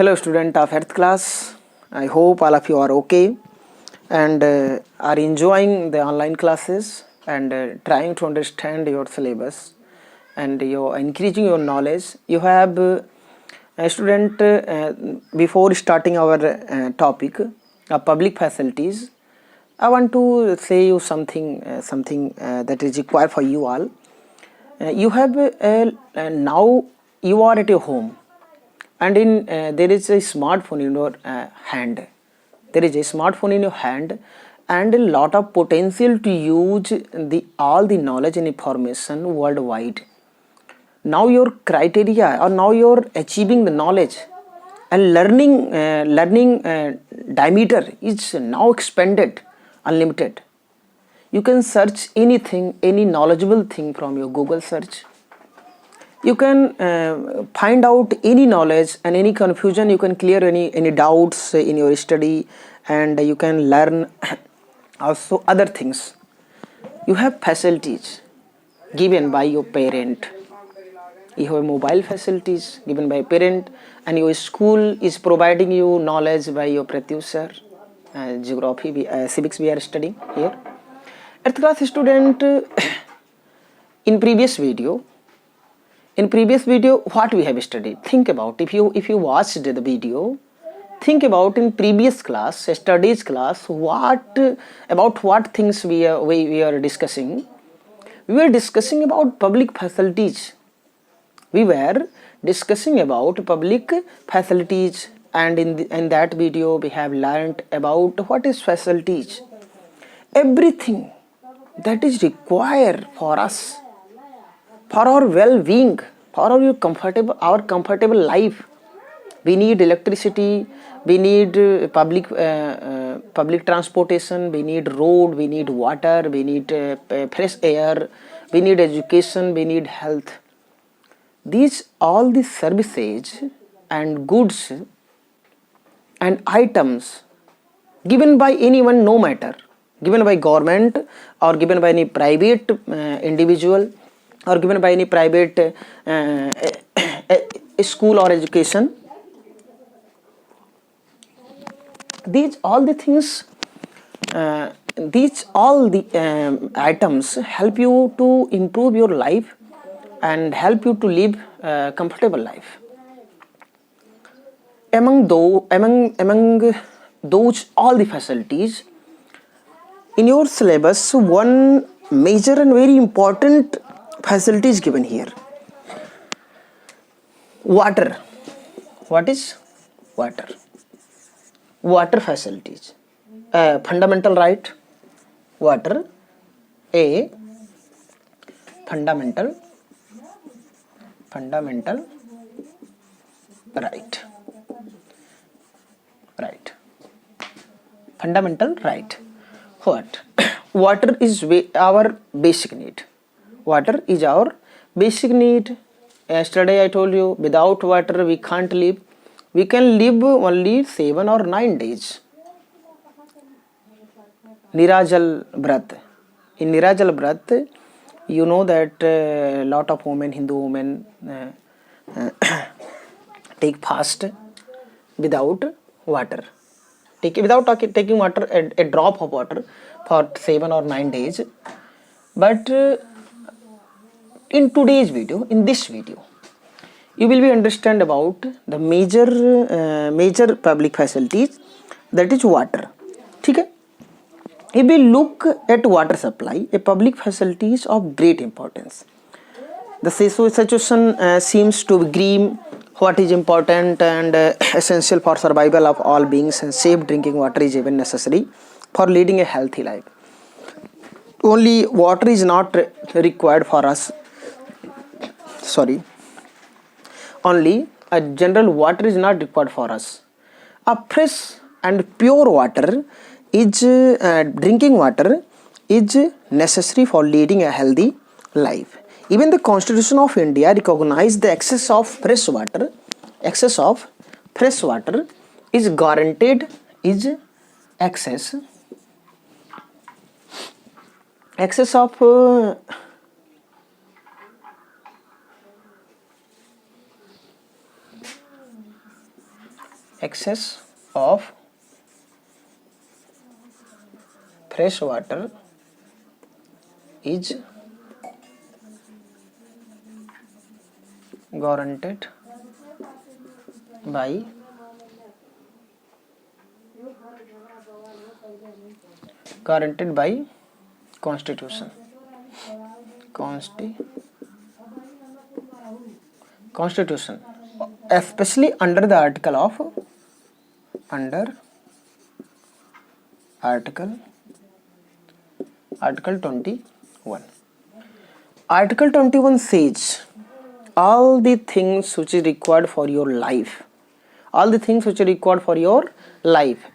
Hello student of earth class. I hope all of you are okay and are enjoying the online classes and trying to understand your syllabus and you're increasing your knowledge. You have a student before starting our topic public facilities. I want to say you something that is required for you all. You have now you are at your home and in there is a smartphone in your hand. There is a smartphone in your hand and a lot of potential to use the all the knowledge and information worldwide. Now your criteria or now you're achieving the knowledge and learning diameter is now expanded, unlimited. You can search anything, any knowledgeable thing from your Google search. You can find out any knowledge and any confusion. You can clear any doubts in your study, and you can learn also other things. You have facilities given by your parent. You have mobile facilities given by parent, and your school is providing you knowledge by your producer. Geography, civics we are studying here. Earth class student, in previous video what we have studied, think about if you watched the video, think about in previous class, studies class, what things we are discussing. We were discussing about public facilities. And in that video we have learned about what is facilities. Everything that is required for us, for our well-being, for our comfortable life. We need electricity, we need public transportation, we need road, we need water, we need fresh air, we need education, we need health. These all the services and goods and items given by anyone, no matter, given by government or given by any private individual or given by any private school or education. These all the things, items help you to improve your life and help you to live a comfortable life. Among those all the facilities in your syllabus, one major and very important facility is given here. Water. What is water? Water facilities. Fundamental right. Water. A fundamental right. Fundamental right. What? Water is our basic need. Water is our basic need. Yesterday I told you, without water we can't live. We can live only 7 or 9 days. Nirajal Vrat. In Nirajal Vrat, you know that lot of women, Hindu women, take fast without water. Without taking water, a drop of water for 7 or 9 days. But in this video, you will be understand about the major public facilities, that is water. Okay? If we look at water supply, a public facility is of great importance. The situation seems to be grim. What is important and essential for survival of all beings, and safe drinking water is even necessary for leading a healthy life. Only water is not required for us. Only a general water is not required for us. A fresh and pure water is drinking water is necessary for leading a healthy life. Even the Constitution of India recognizes the access of fresh water. Access of fresh water is guaranteed. Access of excess of fresh water is guaranteed by constitution. Constitution, especially under the article 21. Article 21 says all the things which is required for your life,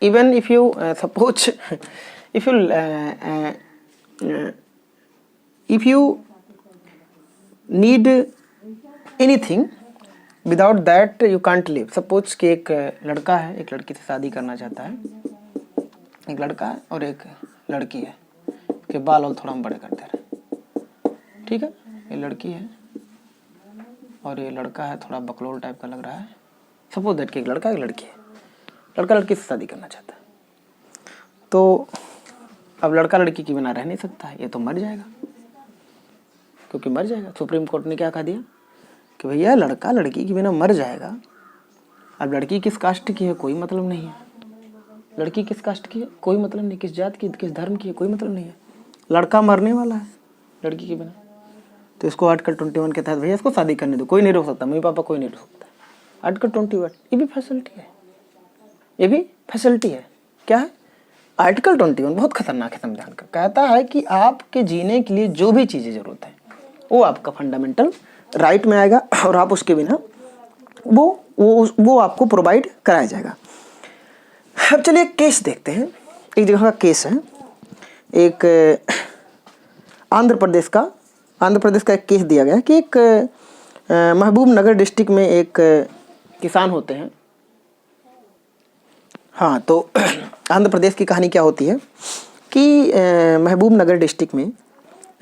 even if you suppose if you need anything, without that you can't live. Suppose कि एक लड़का है, एक लड़की से शादी करना चाहता है, एक लड़का है और एक लड़की है कि बाल और थोड़ा हम बड़े करते रहे, ठीक है। ये लड़की है और ये लड़का है, थोड़ा बकलोल टाइप का लग रहा है। सपोज दैट कि एक लड़का एक लड़की है, लड़का लड़की से शादी करना चाहता है, तो अब लड़का लड़की के बिना रह नहीं सकता है, ये तो मर जाएगा, क्योंकि मर जाएगा। सुप्रीम कोर्ट ने क्या कहा दिया कि भैया लड़का लड़की के बिना मर जाएगा। अब लड़की किस कास्ट की है कोई मतलब नहीं है, लड़की किस कास्ट की है कोई मतलब नहीं, किस जात की, किस धर्म की है कोई मतलब नहीं है, लड़का मरने वाला है लड़की के बिना। तो इसको आर्टिकल 21 के तहत भैया इसको शादी करने दो, कोई नहीं रोक सकता, मम्मी पापा कोई नहीं रोक सकता। आर्टिकल 21 ये भी फैसिलिटी है, क्या है? आर्टिकल 21 बहुत खतरनाक है संविधान का। कहता है कि आपके जीने के लिए जो भी चीज़ें जरूरत है वो आपका फंडामेंटल राइट में आएगा और आप उसके बिना वो आपको प्रोवाइड कराया जाएगा। अब चलिए एक केस देखते हैं। एक जगह का केस है, एक आंध्र प्रदेश का एक केस दिया गया कि एक महबूब नगर डिस्ट्रिक्ट में एक किसान होते हैं। हाँ, तो आंध्र प्रदेश की कहानी क्या होती है कि महबूब नगर डिस्ट्रिक्ट में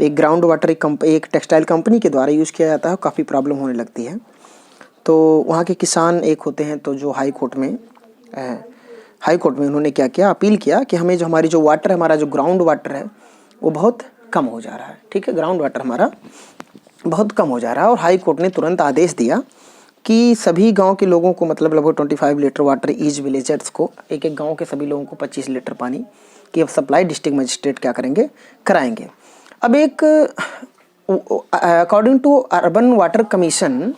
एक ग्राउंड वाटर एक टेक्सटाइल कंपनी के द्वारा यूज़ किया जाता है, काफ़ी प्रॉब्लम होने लगती है। तो वहाँ के किसान एक होते हैं, तो जो हाई कोर्ट में उन्होंने क्या किया, अपील किया कि हमें हमारा जो ग्राउंड वाटर है वो बहुत कम हो जा रहा है, ठीक है, ग्राउंड वाटर हमारा बहुत कम हो जा रहा है। और हाई कोर्ट ने तुरंत आदेश दिया कि सभी गांव के लोगों को, मतलब लगभग 25 लीटर वाटर ईच विलेजर्स को, एक एक गांव के सभी लोगों को 25 लीटर पानी की अब सप्लाई डिस्ट्रिक्ट मजिस्ट्रेट क्या करेंगे, कराएंगे। अब एक according to urban water commission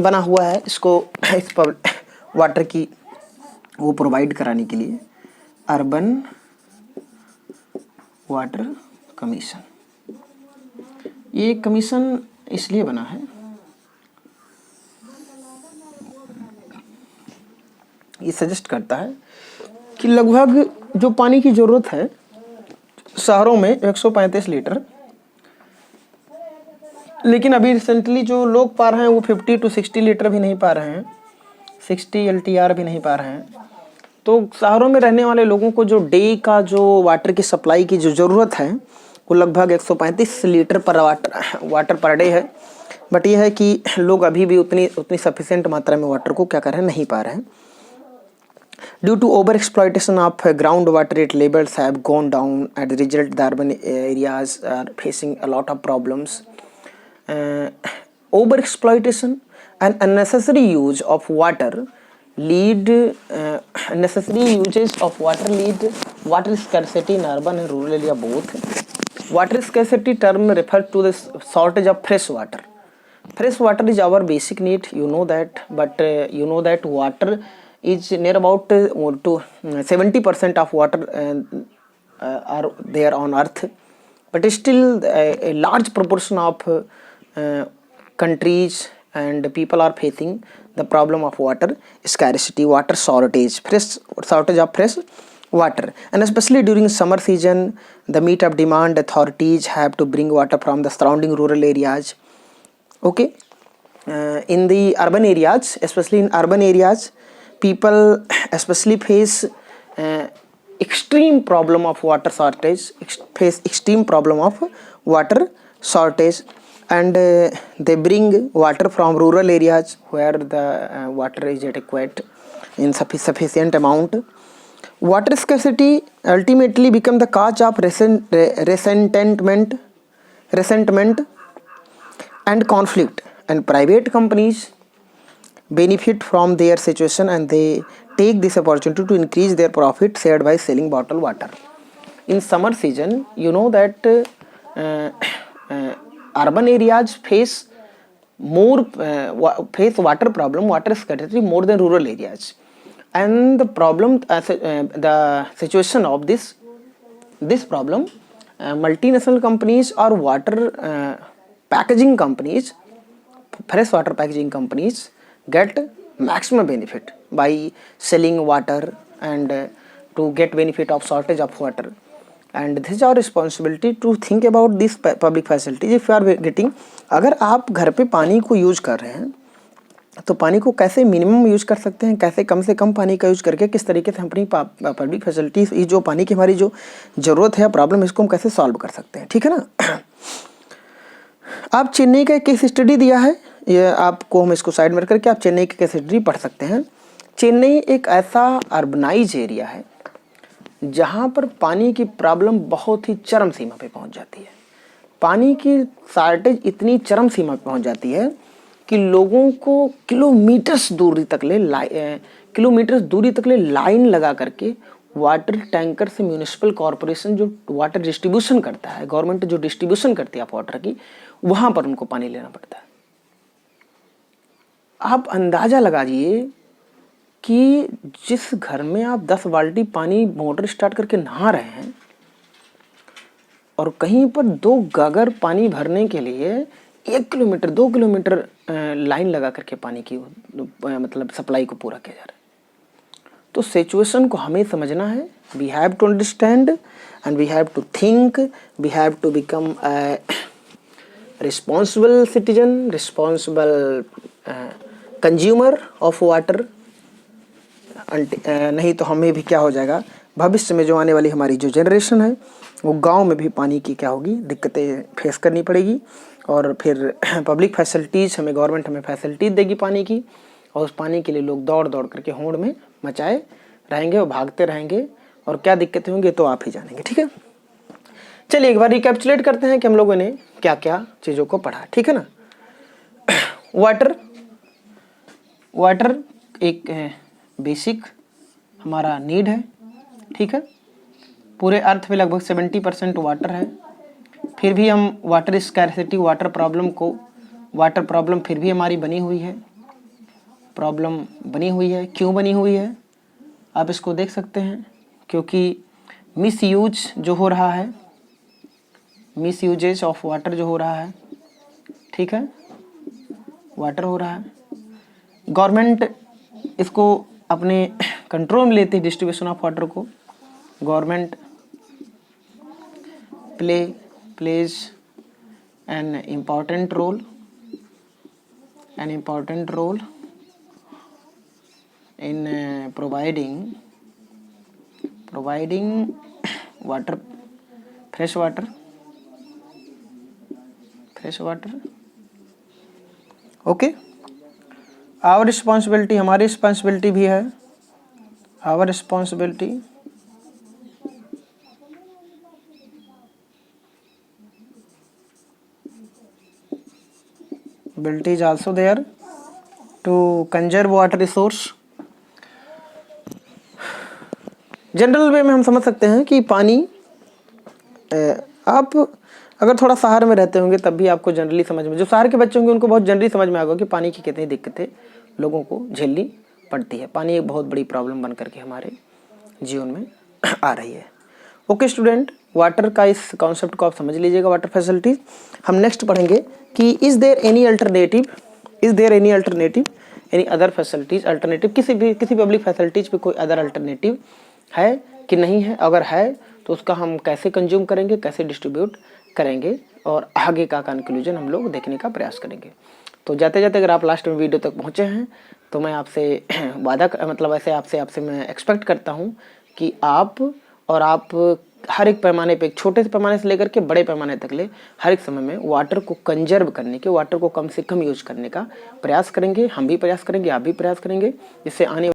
बना हुआ है, इसको इस पर वाटर की वो प्रोवाइड कराने के लिए अर्बन वाटर कमीशन। ये कमीशन इसलिए बना है, ये सजेस्ट करता है कि लगभग जो पानी की ज़रूरत है शहरों में 135 लीटर, लेकिन अभी रिसेंटली जो लोग पा रहे हैं वो 50 to 60 लीटर भी नहीं पा रहे हैं, 60 LTR भी नहीं पा रहे हैं। तो शहरों में रहने वाले लोगों को जो डे का जो वाटर की सप्लाई की जो ज़रूरत है वो लगभग 135 लीटर पर वाटर पर डे है। बट ये है कि लोग अभी भी उतनी सफिशिएंट मात्रा में वाटर को क्या कर रहे हैं, नहीं पा रहे हैं। Due to over-exploitation of groundwater, its levels have gone down. As a result, the urban areas are facing a lot of problems. Over-exploitation and unnecessary use of water lead water scarcity in urban and rural area both. Water scarcity term refers to the shortage of fresh water. Fresh water is our basic need, you know that, but you know that water is near about to 70% of water are there on earth, but still a large proportion of countries and people are facing the problem of water scarcity, water shortage of fresh water. And especially during summer season, the meet of demand, authorities have to bring water from the surrounding rural areas. Okay, in the urban areas, especially in urban areas, people especially face extreme problem of water shortage, and they bring water from rural areas where the water is adequate in sufficient amount. Water scarcity ultimately become the cause of resentment and conflict, and private companies benefit from their situation and they take this opportunity to increase their profit shared by selling bottled water. In summer season, you know that urban areas face water problem, water scarcity more than rural areas, and the problem the situation of this problem, multinational companies or water packaging companies, fresh water packaging companies get maximum benefit by selling water and to get benefit of shortage of water. And this is our responsibility to think about this public facilities if you are getting. अगर आप घर पे पानी को use कर रहे हैं तो पानी को कैसे मिनिमम यूज कर सकते हैं, कैसे कम से कम पानी का यूज करके किस तरीके से अपनी पब्लिक फैसिलिटीज, ये जो पानी की हमारी जो ज़रूरत है प्रॉब्लम, इसको हम कैसे सॉल्व कर सकते हैं, ठीक है ना। आप चेन्नई का एक केस स्टडी दिया है, ये आपको हम इसको साइड में करके आप चेन्नई की केस स्टडी पढ़ सकते हैं। चेन्नई एक ऐसा अर्बनाइज एरिया है जहाँ पर पानी की प्रॉब्लम बहुत ही चरम सीमा पे पहुँच जाती है। पानी की शॉर्टेज इतनी चरम सीमा पे पहुँच जाती है कि लोगों को किलोमीटर्स दूरी तक ले लाइन लगा करके वाटर टैंकर से म्यूनिसिपल कॉरपोरेशन जो वाटर डिस्ट्रीब्यूशन करता है, गवर्नमेंट जो डिस्ट्रीब्यूशन करती है आप वाटर की, वहाँ पर उनको पानी लेना पड़ता है। आप अंदाज़ा लगाइए कि जिस घर में आप 10 बाल्टी पानी मोटर स्टार्ट करके नहा रहे हैं और कहीं पर 2 गागर पानी भरने के लिए 1 किलोमीटर 2 किलोमीटर लाइन लगा करके पानी की मतलब सप्लाई को पूरा किया जा रहा है। तो सिचुएशन को हमें समझना है, we have to understand and we have to think, we have to become responsible citizen, responsible consumer of water. नहीं तो हमें भी क्या हो जाएगा, भविष्य में जो आने वाली हमारी जो जनरेशन है वो गांव में भी पानी की क्या होगी, दिक्कतें फेस करनी पड़ेगी। और फिर पब्लिक फैसिलिटीज़ हमें गवर्नमेंट हमें फैसिलिटीज देगी पानी की, और उस पानी के लिए लोग दौड़ दौड़ करके होड़ में मचाए रहेंगे और भागते रहेंगे, और क्या दिक्कतें होंगी तो आप ही जानेंगे, ठीक है। चलिए एक बार रिकैप्चुलेट करते हैं कि हम लोगों ने क्या क्या चीज़ों को पढ़ा, ठीक है ना। वाटर एक बेसिक हमारा नीड है, ठीक है। पूरे अर्थ में लगभग 70% वाटर है, फिर भी हम वाटर स्कैरसिटी, वाटर प्रॉब्लम फिर भी हमारी बनी हुई है, क्यों बनी हुई है आप इसको देख सकते हैं, क्योंकि मिसयूज जो हो रहा है, मिसयूजेज ऑफ वाटर जो हो रहा है, ठीक है, वाटर हो रहा है। गवर्नमेंट इसको अपने कंट्रोल में लेते डिस्ट्रीब्यूशन ऑफ वाटर को। Government plays an important role in providing water, fresh water। Okay, our responsibility, हमारी रिस्पॉन्सिबिलिटी भी है, our responsibility ability is also there to conserve water resource। General way में हम समझ सकते हैं कि पानी, आप अगर थोड़ा शहर में रहते होंगे तब भी आपको जनरली समझ में, जो शहर के बच्चे होंगे उनको बहुत जनरली समझ में आएगा कि पानी की कितनी दिक्कतें लोगों को झेलनी पड़ती है। पानी एक बहुत बड़ी प्रॉब्लम बन करके हमारे जीवन में आ रही है। ओके स्टूडेंट, वाटर का इस कॉन्सेप्ट को आप समझ लीजिएगा, वाटर फैसिलिटीज। हम नेक्स्ट पढ़ेंगे कि is there any alternative, any other facilities, alternative, किसी पब्लिक फैसिलिटीज पे कोई अदर अल्टरनेटिव है कि नहीं है, अगर है तो उसका हम कैसे कंज्यूम करेंगे, कैसे डिस्ट्रीब्यूट करेंगे, और आगे का कंक्लूजन हम लोग देखने का प्रयास करेंगे। तो जाते जाते अगर आप लास्ट में वीडियो तक पहुँचे हैं तो मैं आपसे मैं एक्सपेक्ट करता हूँ कि आप हर एक पैमाने पे, छोटे से पैमाने से लेकर के बड़े पैमाने तक ले हर एक समय में वाटर को कंजर्व करने के, वाटर को कम से कम यूज करने का प्रयास करेंगे। हम भी प्रयास करेंगे, आप भी प्रयास करेंगे, जिससे आने